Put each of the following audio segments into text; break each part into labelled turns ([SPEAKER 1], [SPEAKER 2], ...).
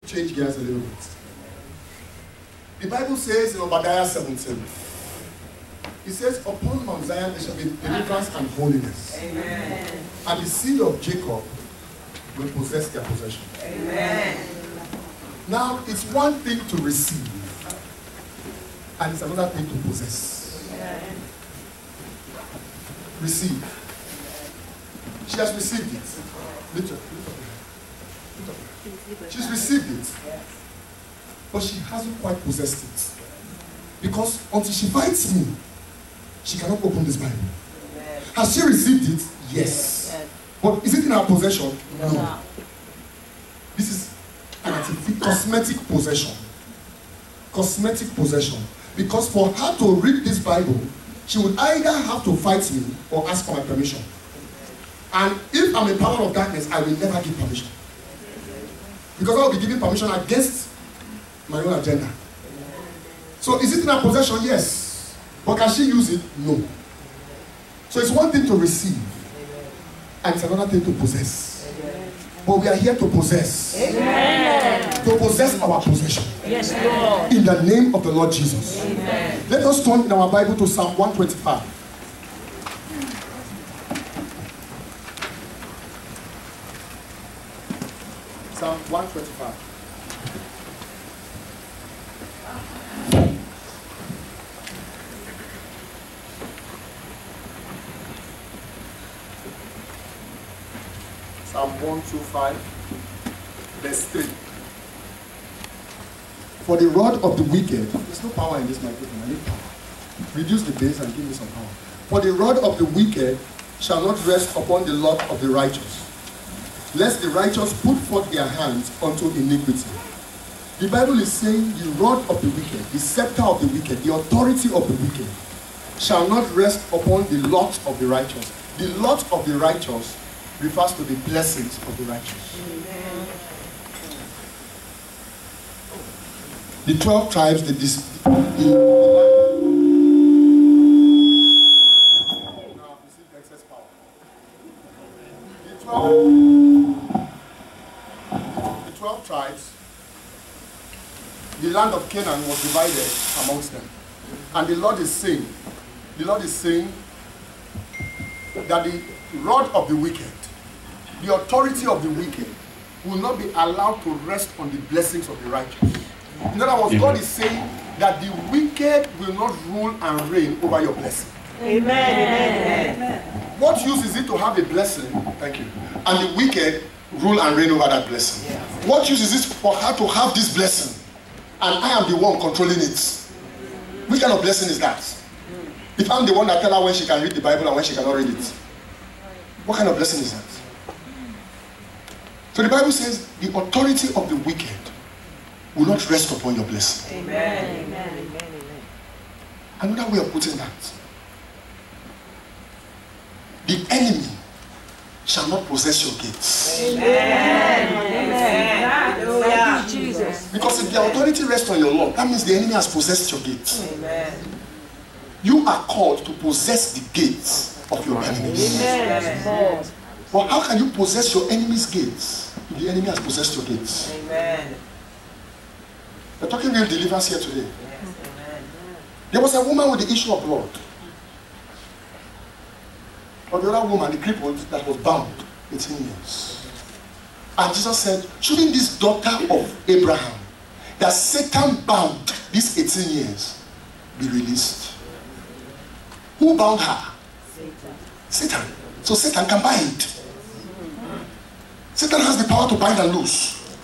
[SPEAKER 1] change gears a little bit. The Bible says in Obadiah 17, it says, upon Mount Zion there shall be deliverance and holiness.
[SPEAKER 2] Amen.
[SPEAKER 1] And the seed of Jacob will possess their possession.
[SPEAKER 2] Amen.
[SPEAKER 1] Now, it's one thing to receive, and it's another thing to possess.
[SPEAKER 2] Amen.
[SPEAKER 1] Receive. She has received it. Lift up. She's received it. But she hasn't quite possessed it. Because until she fights me, she cannot open this Bible.
[SPEAKER 2] Amen.
[SPEAKER 1] Has she received it? Yes. But is it in her possession? No. This is an artificial cosmetic possession. Cosmetic possession. Because for her to read this Bible, she would either have to fight me or ask for my permission. And if I'm a power of darkness, I will never give permission. Because I will be giving permission against my own agenda. So is it in her possession? Yes. But can she use it? No. So it's one thing to receive, and it's another thing to possess. But we are here to possess.
[SPEAKER 2] Amen.
[SPEAKER 1] To possess our possession.
[SPEAKER 2] Yes, Lord.
[SPEAKER 1] In the name of the Lord Jesus.
[SPEAKER 2] Amen.
[SPEAKER 1] Let us turn in our Bible to Psalm 125. Psalm 125. Psalm 125, verse 3. For the rod of the wicked, there's no power in this microphone, I need power. Reduce the bass and give me some power. For the rod of the wicked shall not rest upon the lot of the righteous, lest the righteous put forth their hands unto iniquity. The Bible is saying the rod of the wicked, the scepter of the wicked, the authority of the wicked, shall not rest upon the lot of the righteous. The lot of the righteous refers to the blessings of the righteous.
[SPEAKER 2] Amen.
[SPEAKER 1] The 12 tribes, the The 12 tribes, the land of Canaan was divided amongst them. And the Lord is saying that the rod of the wicked, the authority of the wicked, will not be allowed to rest on the blessings of the righteous. In other words, God is saying that the wicked will not rule and reign over your blessing.
[SPEAKER 2] Amen. Amen.
[SPEAKER 1] What use is it to have a blessing, thank you, and the wicked rule and reign over that blessing? Yes. What use is it for her to have this blessing and I am the one controlling it? Which kind of blessing is that? If I'm the one that tell her when she can read the Bible and when she cannot read it, what kind of blessing is that? So the Bible says the authority of the wicked will not rest upon your blessing.
[SPEAKER 2] Amen. Amen. Amen.
[SPEAKER 1] Another way of putting that, the enemy shall not possess your gates.
[SPEAKER 2] Amen. Amen. Hallelujah. Jesus.
[SPEAKER 1] Because if the authority rests on your Lord, that means the enemy has possessed your gates.
[SPEAKER 2] Amen.
[SPEAKER 1] You are called to possess the gates of your enemies.
[SPEAKER 2] Amen.
[SPEAKER 1] But how can you possess your enemy's gates if the enemy has possessed your gates?
[SPEAKER 2] Amen.
[SPEAKER 1] We're talking real deliverance here today.
[SPEAKER 2] Yes. Amen.
[SPEAKER 1] There was a woman with the issue of blood. But the other woman, the crippled, that was bound 18 years. And Jesus said, shouldn't this daughter of Abraham, that Satan bound these 18 years, be released? Who bound her? Satan. So Satan can bind. Satan has the power to bind and loose.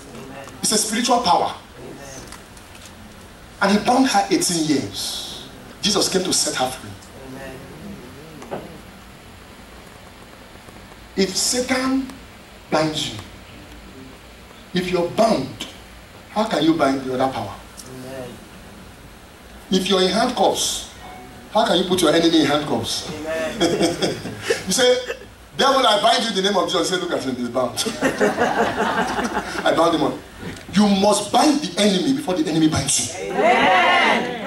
[SPEAKER 1] It's a spiritual power. And he bound her 18 years. Jesus came to set her free. If Satan binds you, if you're bound, how can you bind the other power?
[SPEAKER 2] Amen.
[SPEAKER 1] If you're in handcuffs, how can you put your enemy in handcuffs?
[SPEAKER 2] Amen.
[SPEAKER 1] You say, devil, I bind you in the name of Jesus. You say, look at him, he's bound. I bound him on. You must bind the enemy before the enemy binds you.
[SPEAKER 2] Amen.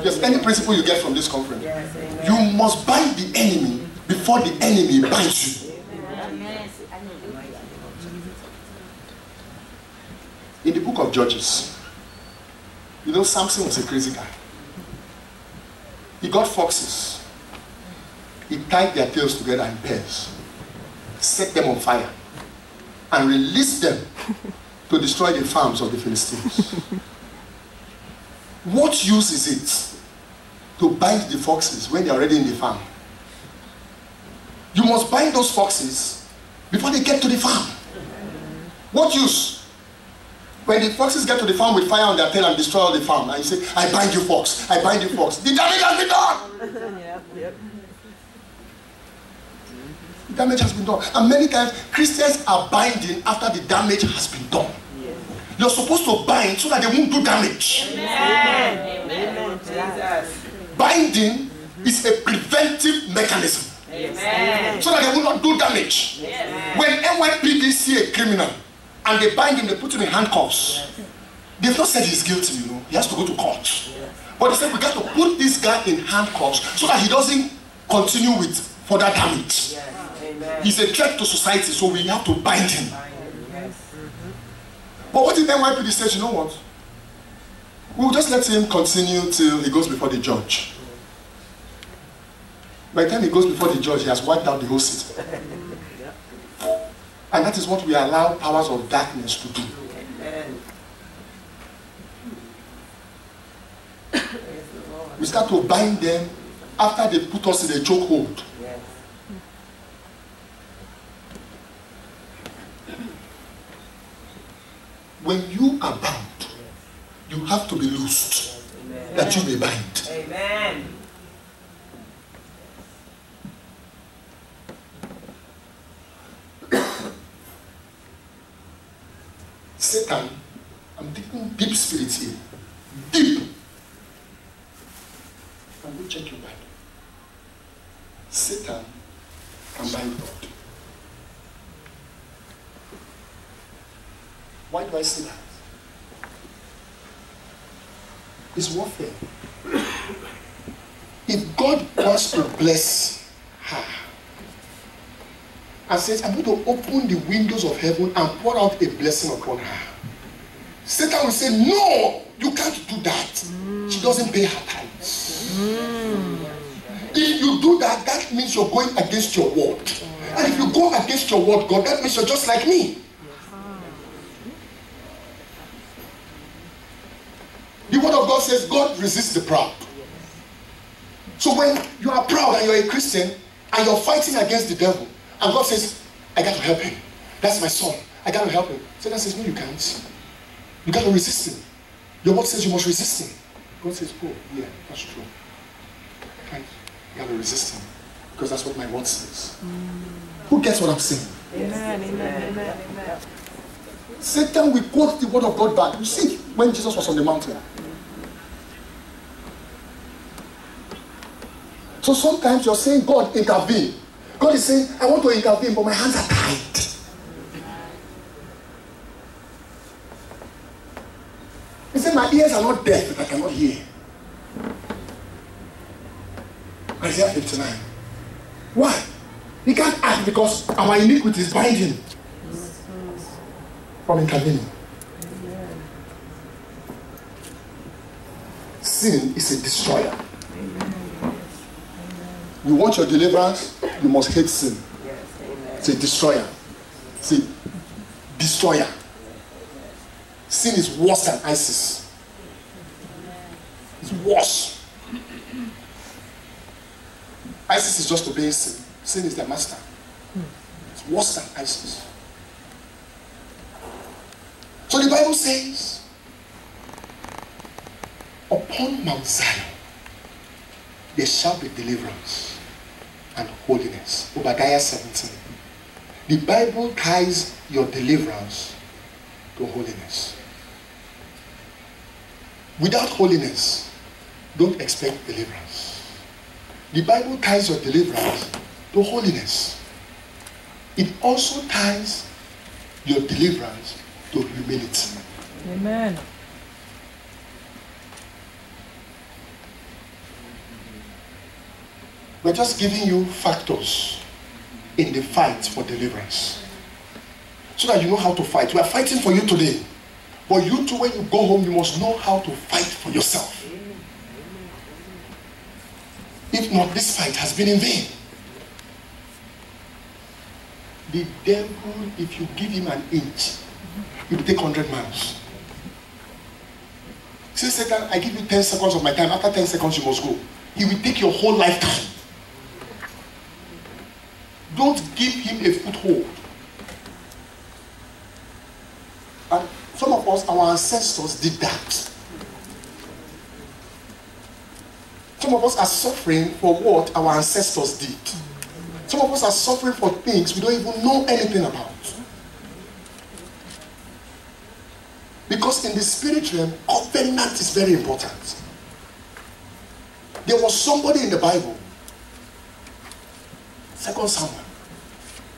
[SPEAKER 1] Yes, any principle you get from this conference,
[SPEAKER 2] Yes, amen.
[SPEAKER 1] you must bind the enemy before the enemy binds you. In the book of Judges, you know, Samson was a crazy guy. He got foxes. He tied their tails together in pairs, set them on fire, and released them to destroy the farms of the Philistines. What use is it to bind the foxes when they're already in the farm? You must bind those foxes before they get to the farm. What use? When the foxes get to the farm with fire on their tail and destroy all the farm, and you say, I bind you fox, I bind you fox. The damage has been done! The damage has been done. And many times, Christians are binding after the damage has been done. You're supposed to bind so that they won't do damage.
[SPEAKER 2] Amen. Amen. Jesus.
[SPEAKER 1] Binding is a preventive mechanism.
[SPEAKER 2] Amen.
[SPEAKER 1] So that they will not do damage.
[SPEAKER 2] Yes.
[SPEAKER 1] When NYPD see a criminal and they bind him, they put him in handcuffs. They've not said he's guilty, you know. He has to go to court. But they said we got to put this guy in handcuffs so that he doesn't continue with further damage.
[SPEAKER 2] Amen.
[SPEAKER 1] He's a threat to society, so we have to bind him. But what if NYPD says, you know what? We'll just let him continue till he goes before the judge. By the time he goes before the judge, he has wiped out the whole city. And that is what we allow powers of darkness to do. We start to bind them after they put us in a chokehold. When you are bound, you have to be loosed. Amen. That you may bind.
[SPEAKER 2] Amen.
[SPEAKER 1] Satan, I'm taking deep spirit here. Deep. And go check your Bible. Satan can bind God. Why do I say that? It's warfare. If God wants to bless her and says, I'm going to open the windows of heaven and pour out a blessing upon her, Satan will say, no, you can't do that. She doesn't pay her tithes. If you do that, that means you're going against your word. And if you go against your word, God, that means you're just like me. The word of God says God resists the proud. So when you are proud and you're a Christian and you're fighting against the devil, and God says, I got to help him. That's my son. I got to help him. Satan says, no, you can't. You got to resist him. Your word says you must resist him. God says, oh, yeah, that's true. Right? You got to resist him. Because that's what my word says. Who gets what I'm saying?
[SPEAKER 2] Amen, amen, amen, amen.
[SPEAKER 1] Satan will quote the word of God back. You see, when Jesus was on the mountain. So sometimes you're saying, God, intervene. God is saying, I want to intervene, but my hands are tied. He said, my ears are not deaf, but I cannot hear. Isaiah 59. Why? He can't act because our iniquities bind him from intervening. Sin is a destroyer. You want your deliverance, you must hate sin. It's a destroyer. It's a destroyer. Sin is worse than ISIS. It's worse. ISIS is just obeying sin. Sin is their master. It's worse than ISIS. So the Bible says, upon Mount Zion, there shall be deliverance and holiness. Obadiah 17. The Bible ties your deliverance to holiness. Without holiness, don't expect deliverance. The Bible ties your deliverance to holiness. It also ties your deliverance to humility.
[SPEAKER 2] Amen.
[SPEAKER 1] We're just giving you factors in the fight for deliverance, so that you know how to fight. We are fighting for you today, But you too, when you go home, you must know how to fight for yourself. If not, this fight has been in vain. The devil, if you give him an inch, he will take 100 miles. Say, Satan, I give you 10 seconds of my time. After 10 seconds, you must go. He will take your whole lifetime. Don't give him a foothold. And some of us, our ancestors did that. Some of us are suffering for what our ancestors did. Some of us are suffering for things we don't even know anything about. Because in the spirit realm, covenant is very important. There was somebody in the Bible, 2 Samuel.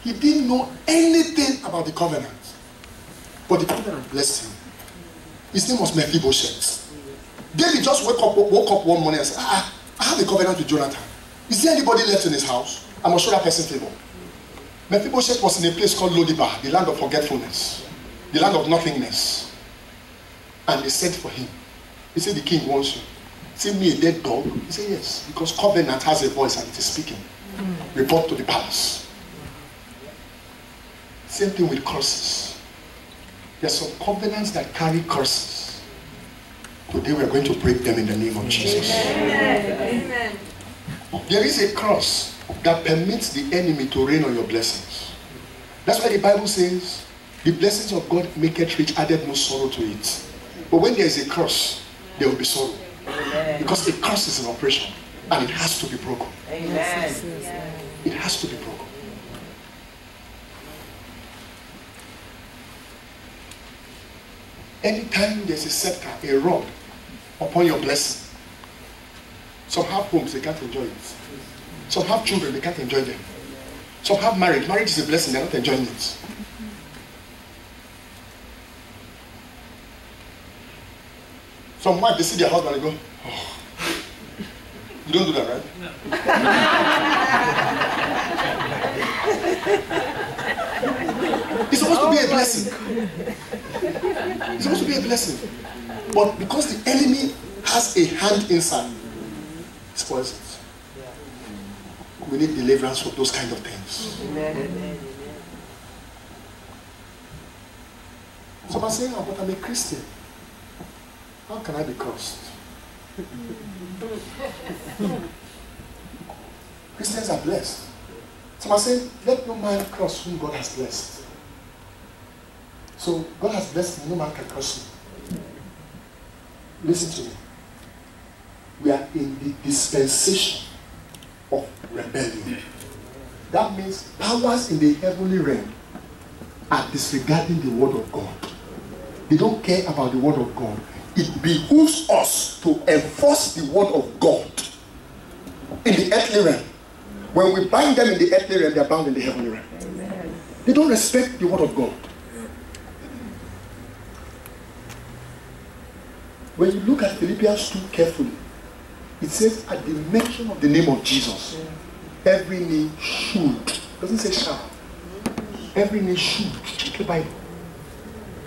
[SPEAKER 1] He didn't know anything about the covenant. But the covenant blessed him. His name was Mephibosheth. David just woke up one morning and said, I have a covenant with Jonathan. Is there anybody left in his house? I must show that person favor. Mephibosheth was in a place called Lodibar, the land of forgetfulness, the land of nothingness. And they sent for him. He said, the king wants you. See me a dead dog? He said, yes, because covenant has a voice and it is speaking. Report to the palace. Same thing with curses. There are some covenants that carry curses. Today we are going to break them in the name of Jesus. Amen. There is a curse that permits the enemy to reign on your blessings. That's why the Bible says, the blessings of God make it rich, added no sorrow to it. But when there is a curse, there will be sorrow. Amen. Because a curse is an operation and it has to be broken. Amen. It has to be broken. Anytime there's a scepter, a rod upon your blessing, some have homes, they can't enjoy it. Some have children, they can't enjoy them. Some have marriage. Marriage is a blessing, they're not enjoying it. Some wife, they see their husband and they go, oh. You don't do that, right? No. It's supposed to be a blessing. It's supposed to be a blessing. But because the enemy has a hand inside, it spoils it. We need deliverance from those kind of things. Amen. So I'm saying, but I'm a Christian. How can I be cursed? Christians are blessed. So I'm saying, let no man curse whom God has blessed. So God has blessed me, no man can curse me. Listen to me. We are in the dispensation of rebellion. That means powers in the heavenly realm are disregarding the word of God. They don't care about the word of God. It behooves us to enforce the word of God in the earthly realm. When we bind them in the earthly realm, they are bound in the heavenly realm. Amen. They don't respect the word of God. When you look at Philippians 2 carefully, it says at the mention of the name of Jesus, every knee should. It doesn't say shall. Every knee should. Check the Bible.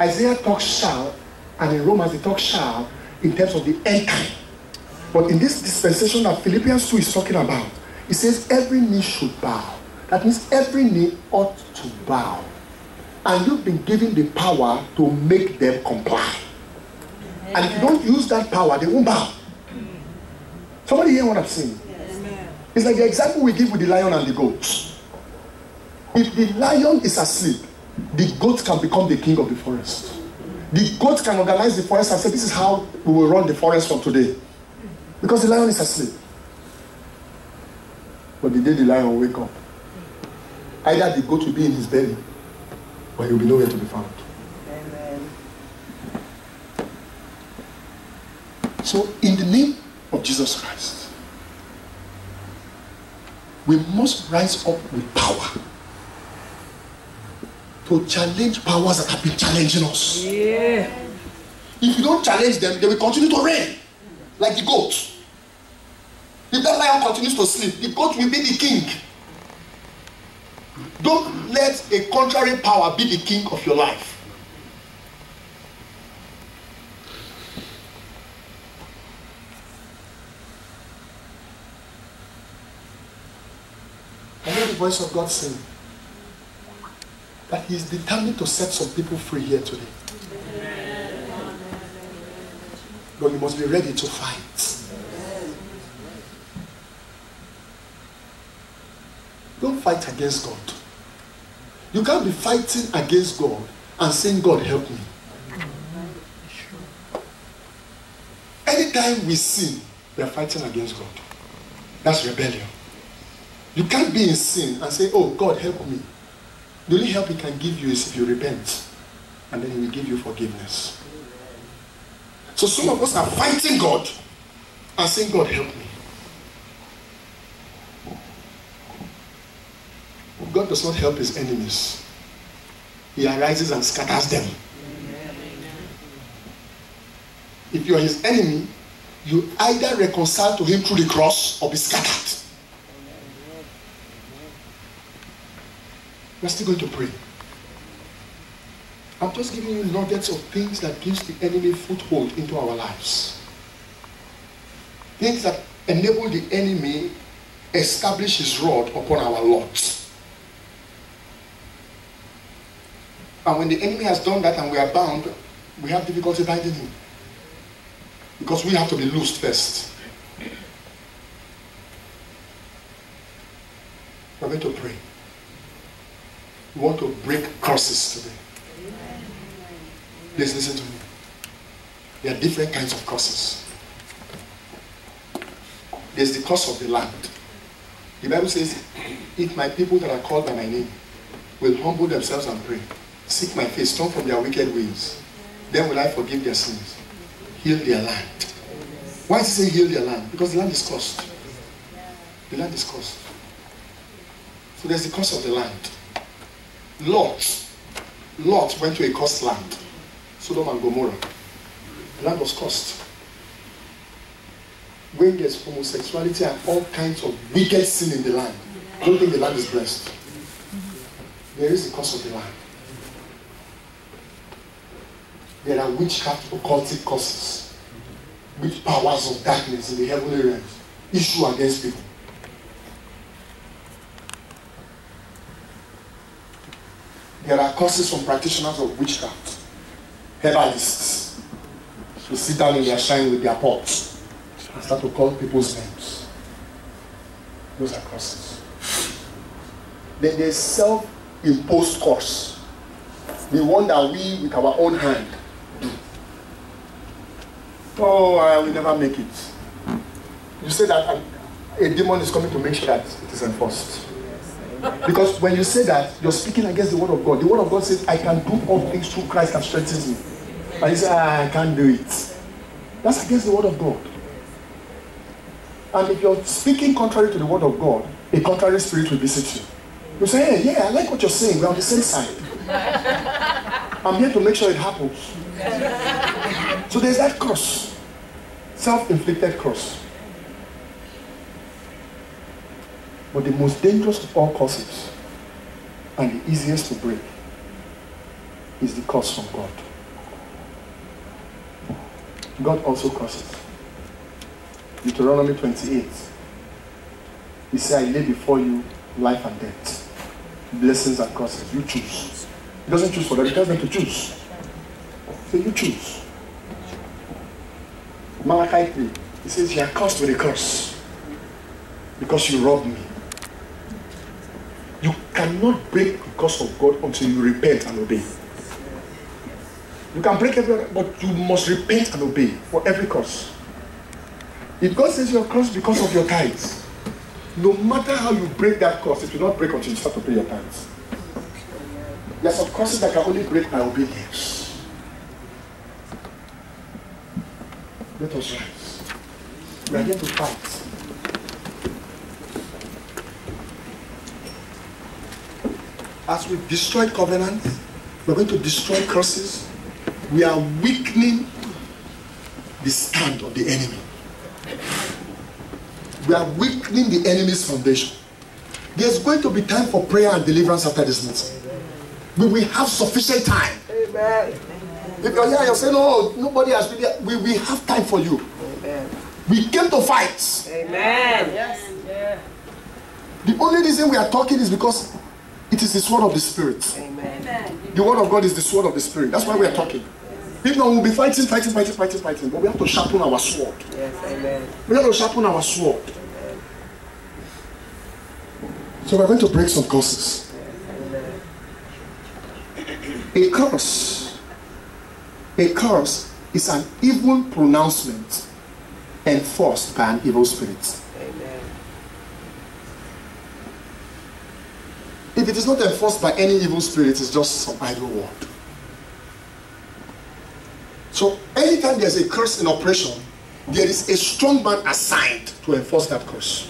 [SPEAKER 1] Isaiah talks shall, and in Romans they talk shall in terms of the end time. But in this dispensation that Philippians 2 is talking about, it says every knee should bow. That means every knee ought to bow. And you've been given the power to make them comply. And if you don't use that power, they won't bow. Somebody hear what I'm saying? Yes. It's like the example we give with the lion and the goat. If the lion is asleep, the goat can become the king of the forest. The goat can organize the forest and say, this is how we will run the forest from today. Because the lion is asleep. But the day the lion will wake up, either the goat will be in his belly, or he will be nowhere to be found. Amen. So, in the name of Jesus Christ, we must rise up with power to challenge powers that have been challenging us. Yeah. If you don't challenge them, they will continue to reign like the goat. If that lion continues to sleep, the goat will be the king. Don't let a contrary power be the king of your life. voice of God saying that He is determined to set some people free here today. But you must be ready to fight. Don't fight against God. You can't be fighting against God and saying, God, help me. Anytime we sin, we are fighting against God. That's rebellion. You can't be in sin and say, oh, God, help me. The only help He can give you is if you repent, and then He will give you forgiveness. So some of us are fighting God and saying, God, help me. God does not help His enemies. He arises and scatters them. If you are His enemy, you either reconcile to Him through the cross or be scattered. We're still going to pray. I'm just giving you nuggets of things that gives the enemy foothold into our lives. Things that enable the enemy establish his rod upon our lords. And when the enemy has done that and we are bound, we have difficulty binding him. Because we have to be loosed first. We're going to pray. We want to break curses today. Please listen to me. There are different kinds of curses. There's the curse of the land. The Bible says, if my people that are called by my name will humble themselves and pray, seek my face, turn from their wicked ways, then will I forgive their sins, heal their land. Why does it say heal their land? Because the land is cursed. The land is cursed. So there's the curse of the land. Lot went to a cursed land. Sodom and Gomorrah. The land was cursed. When there's homosexuality and all kinds of wicked sin in the land, don't think the land is blessed. There is the curse of the land. There are witchcraft, occultic curses, with powers of darkness in the heavenly realms issue against people. There are curses from practitioners of witchcraft, herbalists, who sit down in their shrine with their pots and start to call people's names. Those are curses. Then there's self-imposed curse, the one that we, with our own hand, do. Oh, I will never make it. You say that a demon is coming to make sure that it is enforced. Because when you say that, you're speaking against the word of God. The word of God says, I can do all things through Christ that strengthens me. And you say, I can't do it. That's against the word of God. And if you're speaking contrary to the word of God, a contrary spirit will visit you. You say, hey, yeah, I like what you're saying. We're on the same side. I'm here to make sure it happens. So there's that curse. Self-inflicted curse. But the most dangerous of all curses and the easiest to break is the curse from God. God also curses. Deuteronomy 28. He said, I lay before you life and death, blessings and curses. You choose. He doesn't choose for them, he tells them to choose. So you choose. Malachi 3. He says, you are cursed with a curse because you robbed me. You cannot break the curse of God until you repent and obey. You can break every other, but you must repent and obey for every curse. If God says you are cursed because of your tithes, no matter how you break that curse, it will not break until you start to pay your tithes. There are some curses that can only break by obedience. Let us rise. We are here to fight. As we've destroyed covenants, we're going to destroy curses. We are weakening the stand of the enemy. We are weakening the enemy's foundation. There's going to be time for prayer and deliverance after this meeting. We will have sufficient time. Amen. If you're here, you're saying, oh, nobody has been here. We will have time for you. Amen. We came to fight.
[SPEAKER 2] Amen. Yes. Yeah.
[SPEAKER 1] The only reason we are talking is because it is the sword of the Spirit.
[SPEAKER 2] Amen.
[SPEAKER 1] The word of God is the sword of the Spirit. That's why we are talking. If not, we'll be fighting. But we have to sharpen our sword.
[SPEAKER 2] Yes, amen.
[SPEAKER 1] We have to sharpen our sword. So we're going to break some curses. A curse is an evil pronouncement enforced by an evil spirit.
[SPEAKER 2] Amen.
[SPEAKER 1] If it is not enforced by any evil spirit, it's just some idle word. So anytime there's a curse in operation, there is a strong man assigned to enforce that curse.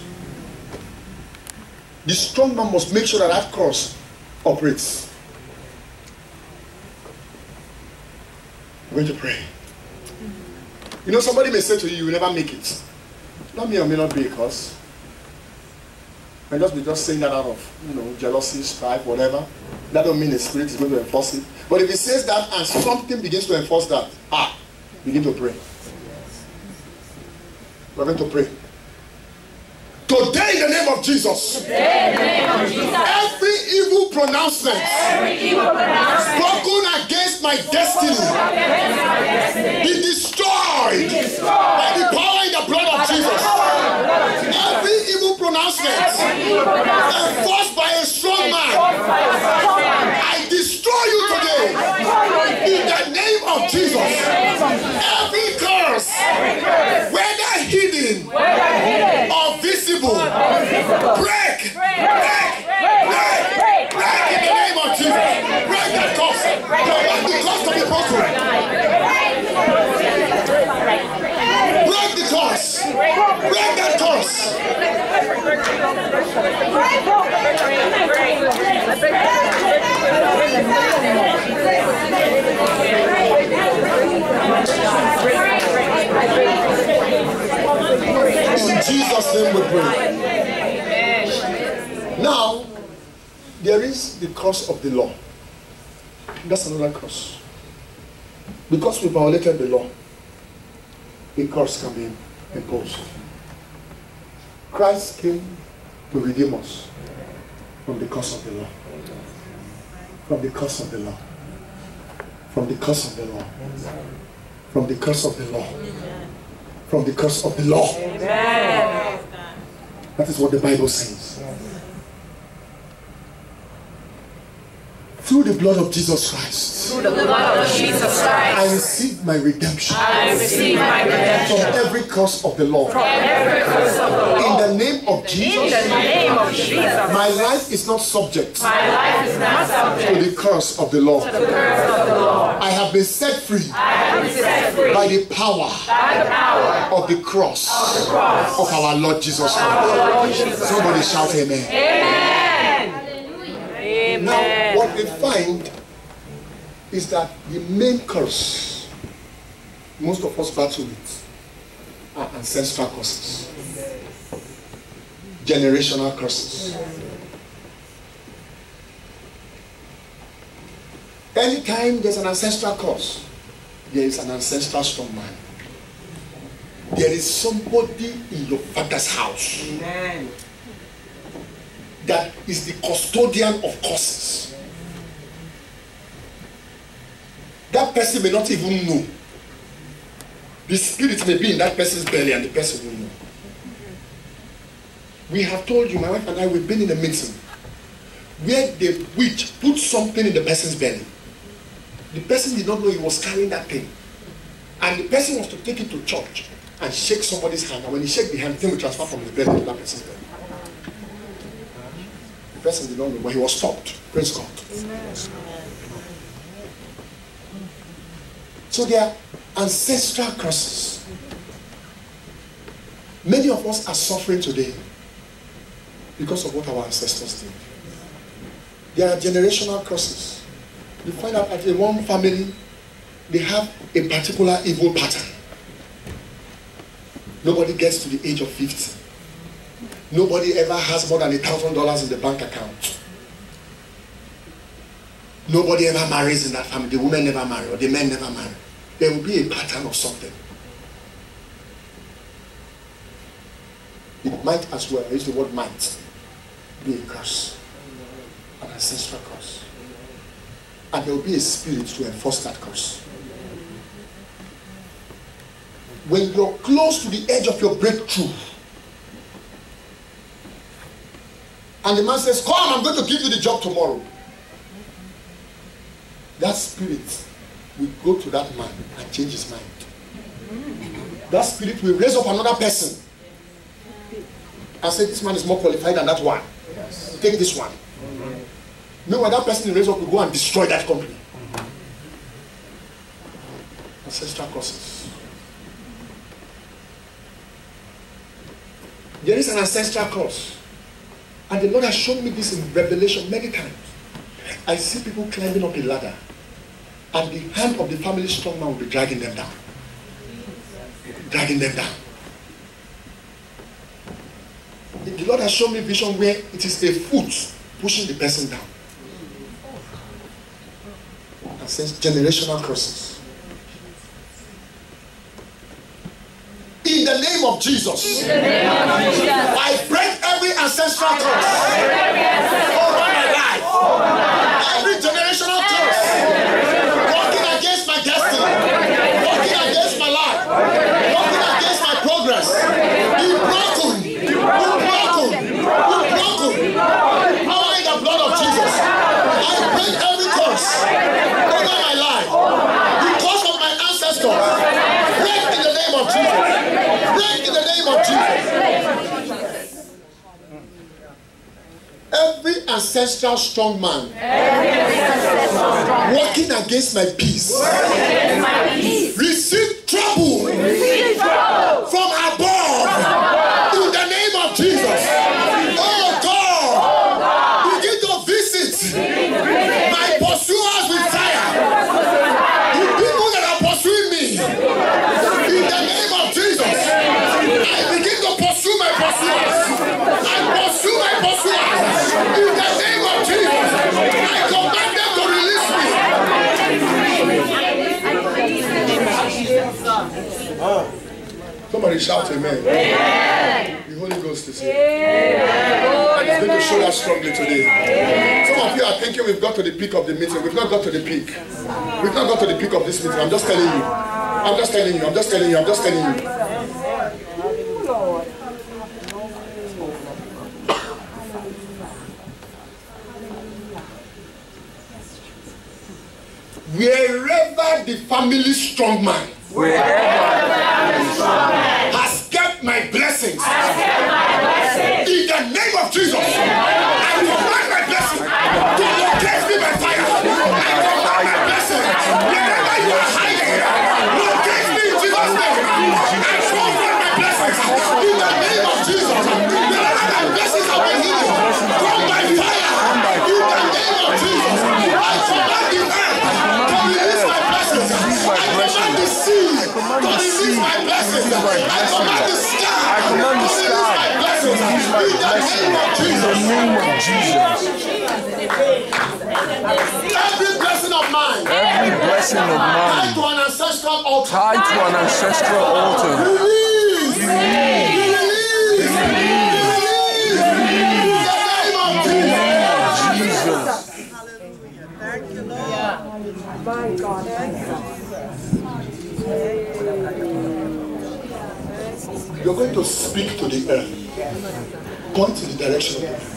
[SPEAKER 1] The strong man must make sure that that curse operates. I'm going to pray. You know, somebody may say to you, you will never make it. Not me or may not be a curse. I just be saying that out of, jealousy, strife, whatever. That don't mean the spirit is going to enforce it. But if it says that and something begins to enforce that, begin to pray. We're going to pray. Today in the name of Jesus. Every evil pronouncement spoken against my destiny be destroyed by the power in the blood of Jesus. Every evil pronouncement enforced by a strong man, I destroy you today in the name of Jesus. Every curse, whether hidden or visible, break in the name of Jesus. Break that curse. Command the curse to be broken. Break the curse. Break that curse. In Jesus' name we pray. Now, there is the curse of the law. That's another curse. Because we violated the law, a curse can be imposed. Christ came to redeem us from the curse of the law. From the curse of the law. From the curse of the law. From the curse of the law. From the curse of the law.
[SPEAKER 2] Amen.
[SPEAKER 1] That is what the Bible says. Through the blood of Jesus Christ, I receive my redemption. From every curse of the law. In the name of Jesus, my life is not subject to the curse of the law. I have been set free by the power of the cross of our Lord Jesus Christ. Somebody shout amen.
[SPEAKER 2] Amen.
[SPEAKER 1] Now, what we find is that the main curse most of us battle with are ancestral curses, generational curses. Anytime there's an ancestral curse, there is an ancestral strong man. There is somebody in your father's house.
[SPEAKER 2] Amen.
[SPEAKER 1] That is the custodian of curses. That person may not even know. The spirit may be in that person's belly and the person will know. We have told you, my wife and I, we've been in a meeting where the witch put something in the person's belly. The person did not know he was carrying that thing. And the person was to take it to church and shake somebody's hand. And when he shake the hand, the thing will transfer from his belly to that person's belly. The person did not know, but he was stopped. Praise God. Amen. So there are ancestral curses. Many of us are suffering today because of what our ancestors did. There are generational curses. You find out that in one family, they have a particular evil pattern. Nobody gets to the age of 50. Nobody ever has more than $1,000 in the bank account. Nobody ever marries in that family. The women never marry or the men never marry. There will be a pattern of something. It might as well, I use the word might. be a curse, an ancestral curse. And there will be a spirit to enforce that curse. When you're close to the edge of your breakthrough, and the man says, come, I'm going to give you the job tomorrow. That spirit will go to that man and change his mind. That spirit will raise up another person and say, this man is more qualified than that one. Yes. Take this one. Meanwhile, that person raise up will go and destroy that company. Ancestral curses. There is an ancestral curse. And the Lord has shown me this in Revelation many times. I see people climbing up a ladder, and the hand of the family strong man will be dragging them down. Dragging them down. The Lord has shown me a vision where it is a foot pushing the person down. And says generational curses. In the name of Jesus, I break every ancestral curse over my life. Every generational curse working against my destiny, working against my life, working against my progress. Be broken. Be broken. Be broken. Power in the blood of Jesus. I break every curse over my life because of my ancestors. Break in the name of Jesus. Break in the name of Jesus. Every ancestral strong man working against my peace, receive trouble from above in the name of Jesus. Oh God, begin to visit my pursuers with fire. The people that are pursuing me, in the name of Jesus, I begin to pursue my pursuers. I pursue my pursuers. In the name of Jesus, I command them to release me. Somebody shout amen. The Holy Ghost is here. And it's going to show us strongly today. Some of you are thinking we've got to the peak of the meeting. We've not got to the peak. We've not got to the peak of this meeting. I'm just telling you. I'm just telling you. I'm just telling you. I'm just telling you. Wherever the family strong man has kept my blessings, in the name of Jesus, I command my blessing to locate me by fire. I command my blessing, wherever you are hiding, locate me in Jesus' name. I transfer my blessings in the name of Jesus. Wherever my blessings have been hidden, come by fire in the name of Jesus. I command the earth to release my blessings. I command the sea to release my blessings. I command the sky to release my blessings. In the name of Jesus. Every blessing of mine, tied to an ancestral altar, release. In the name of Jesus.
[SPEAKER 3] Thank you, Lord. My God.
[SPEAKER 1] You're going to speak to the earth. Point in the direction of the earth.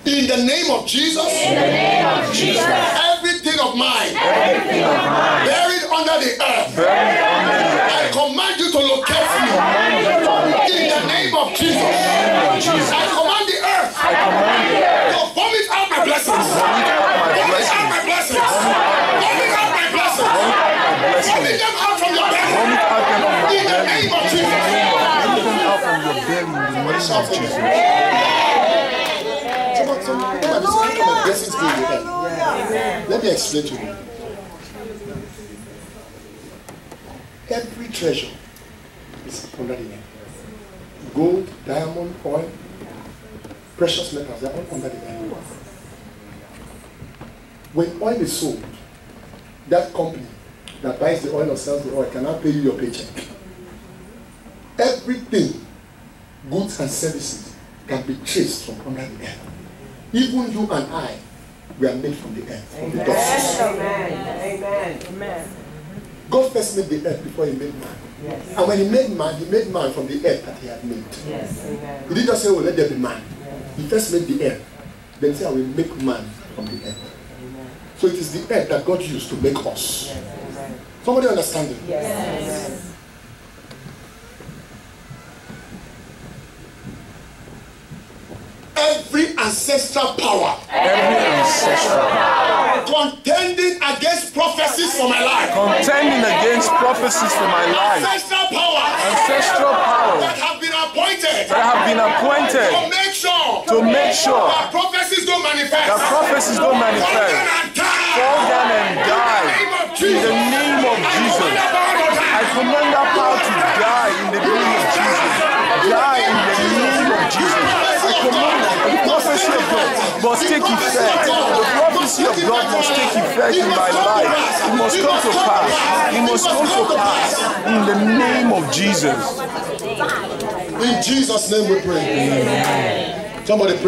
[SPEAKER 1] In the name of Jesus, everything of mine, buried under the earth, I command you to locate me. In the name of Jesus, I command the earth to vomit out my blessings. Vomit out my blessings. Vomit out my blessings. Vomit them out from your belly. In the name of Jesus. Shout for me. Let me explain to you. Every treasure is under the earth. Gold, diamond, oil, precious metals, they're all under the earth. When oil is sold, that company that buys the oil or sells the oil can now pay you your paycheck. Everything, goods and services, can be traced from under the earth. Even you and I, we are made from the earth, from the dust.
[SPEAKER 2] Amen. Amen.
[SPEAKER 1] God first made the earth before he made man.
[SPEAKER 2] Yes.
[SPEAKER 1] And when he made man from the earth that he had made.
[SPEAKER 2] Yes. Amen.
[SPEAKER 1] He didn't just say, oh, let there be man.
[SPEAKER 2] Yes.
[SPEAKER 1] He first made the earth. Then he said, I will make man from the earth.
[SPEAKER 2] Amen.
[SPEAKER 1] So it is the earth that God used to make us.
[SPEAKER 2] Yes. Amen.
[SPEAKER 1] Somebody understand it?
[SPEAKER 2] Yes. Yes.
[SPEAKER 1] Every ancestral power contending against prophecies for my life.
[SPEAKER 4] Contending against prophecies for my life.
[SPEAKER 1] Ancestral power that have been appointed to make sure that prophecies don't manifest.
[SPEAKER 4] Fall down and die. In the name of Jesus. I command that power to die in the name of Jesus. Die in the name of Jesus. I command the prophecy of God must take effect. The prophecy of God must take effect in my life. It must come to pass. It must come to pass in the name of Jesus.
[SPEAKER 1] In Jesus' name we pray. Amen. Somebody pray.